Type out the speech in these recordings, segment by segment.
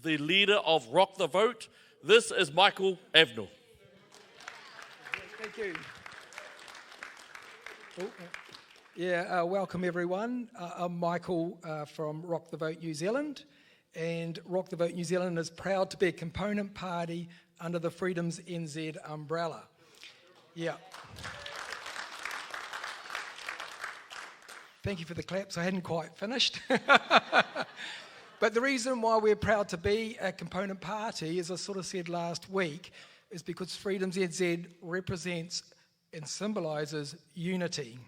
the leader of Rock the Vote. This is Michael Avenell. Thank you. Welcome everyone. I'm Michael from Rock the Vote New Zealand, and Rock the Vote New Zealand is proud to be a component party under the Freedoms NZ umbrella. Yeah. Thank you for the claps. I hadn't quite finished. But the reason why we're proud to be a component party, as I sort of said last week, is because Freedoms NZ represents and symbolises unity.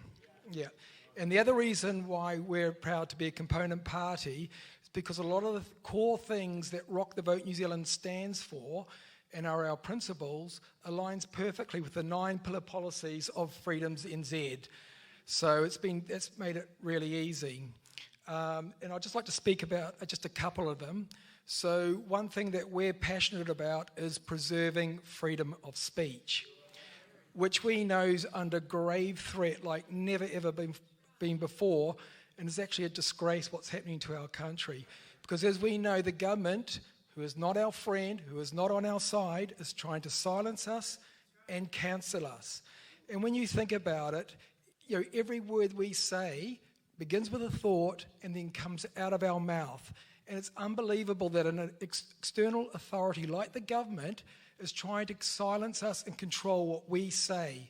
Yeah. And the other reason why we're proud to be a component party is because a lot of the core things that Rock the Vote New Zealand stands for and are our principles aligns perfectly with the 9 pillar policies of Freedoms NZ. So that's made it really easy. And I'd just like to speak about just a couple of them. So one thing that we're passionate about is preserving freedom of speech, which we know is under grave threat like never ever been before, and is actually a disgrace what's happening to our country. Because as we know, the government, who is not our friend, who is not on our side, is trying to silence us and cancel us. And when you think about it, every word we say begins with a thought and then comes out of our mouth. And it's unbelievable that an external authority like the government is trying to silence us and control what we say.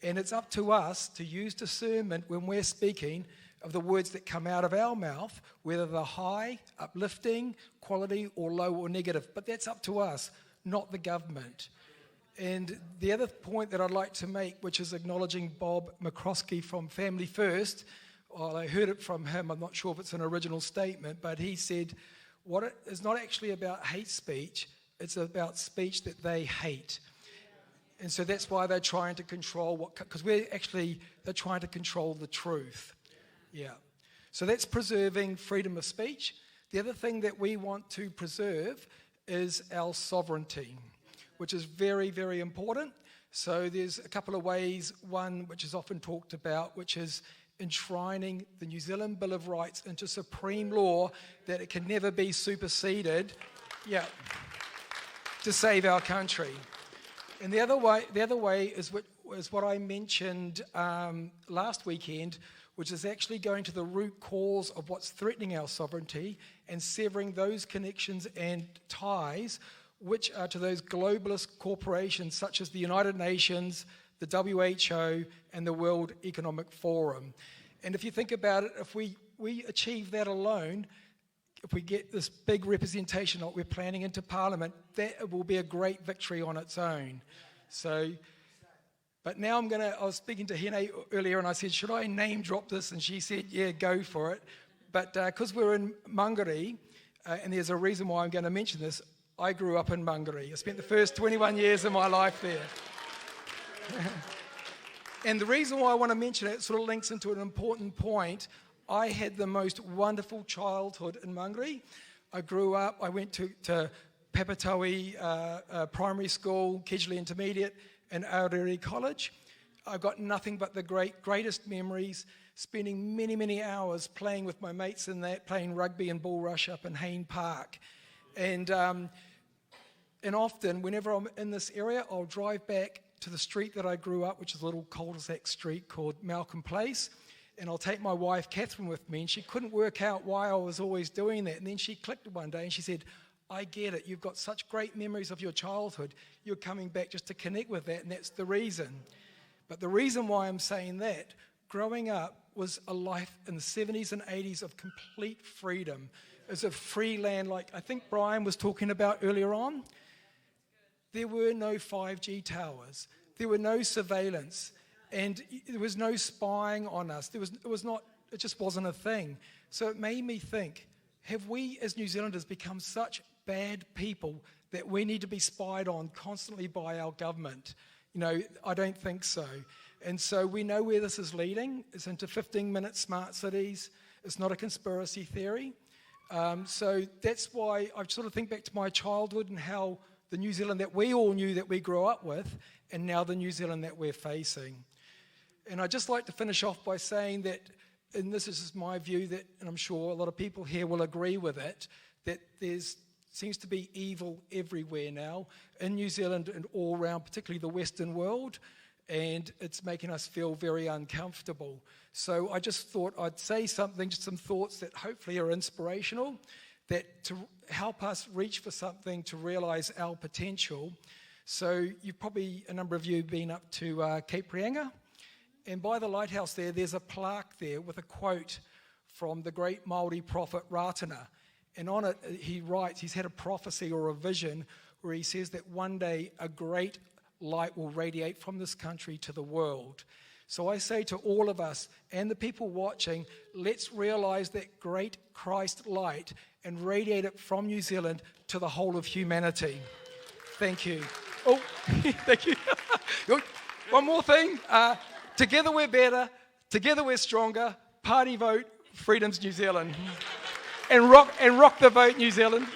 And it's up to us to use discernment when we're speaking of the words that come out of our mouth, whether they're high, uplifting, quality, or low or negative. But that's up to us, not the government. And the other point that I'd like to make, which is acknowledging Bob McCroskey from Family First, well, I heard it from him, I'm not sure if it's an original statement, but he said, it's not actually about hate speech, it's about speech that they hate. And so that's why they're trying to control because they're trying to control the truth. Yeah. So that's preserving freedom of speech. The other thing that we want to preserve is our sovereignty, which is very, very important. So there's a couple of ways. One, which is often talked about, which is enshrining the New Zealand Bill of Rights into supreme law, that it can never be superseded, to save our country. And the other way is what I mentioned last weekend, which is actually going to the root cause of what's threatening our sovereignty and severing those connections and ties which are to those globalist corporations such as the United Nations, the WHO, and the World Economic Forum. And if you think about it, if we achieve that alone, if we get this big representation that we're planning into Parliament, that will be a great victory on its own. So, but now I was speaking to Hene earlier and I said, should I name drop this? And she said, yeah, go for it. But because we're in Mangere, and there's a reason why I'm going to mention this, I grew up in Mangere. I spent the first 21 years of my life there. And the reason why I want to mention it sort of links into an important point. I had the most wonderful childhood in Mangere. I grew up, I went to Papatoe Primary School, Kedgley Intermediate, and Aorere College. I got nothing but the greatest memories, spending many, many hours playing with my mates in that, playing rugby and bull rush up in Hayne Park. And often, whenever I'm in this area, I'll drive back to the street that I grew up, which is a little cul-de-sac street called Malcolm Place, and I'll take my wife, Catherine, with me, and she couldn't work out why I was always doing that. And then she clicked one day and she said, I get it. You've got such great memories of your childhood. You're coming back just to connect with that, and that's the reason. But the reason why I'm saying that, growing up was a life in the 70s and 80s of complete freedom. As a free land, like I think Brian was talking about earlier on. There were no 5G towers. There were no surveillance. And there was no spying on us. It just wasn't a thing. So it made me think, have we as New Zealanders become such bad people that we need to be spied on constantly by our government? I don't think so. And so we know where this is leading. It's into 15-minute smart cities. It's not a conspiracy theory. So that's why I sort of think back to my childhood and how the New Zealand that we all knew that we grew up with, and now the New Zealand that we're facing. And I'd just like to finish off by saying that, and this is my view, that, and I'm sure a lot of people here will agree with it, that there's seems to be evil everywhere now, in New Zealand and all around, particularly the Western world, and it's making us feel very uncomfortable. So I just thought I'd say something, just some thoughts that hopefully are inspirational, that to help us reach for something, to realise our potential. So you've probably, a number of you, been up to Cape Reinga, and by the lighthouse there's a plaque there with a quote from the great Māori prophet Ratana. And on it, he writes, he's had a prophecy or a vision where he says that one day a great light will radiate from this country to the world. So I say to all of us and the people watching, let's realise that great Christ light and radiate it from New Zealand to the whole of humanity. Thank you. Oh, thank you. One more thing. Together we're better. Together we're stronger. Party vote, Freedom's New Zealand. And rock the vote, New Zealand.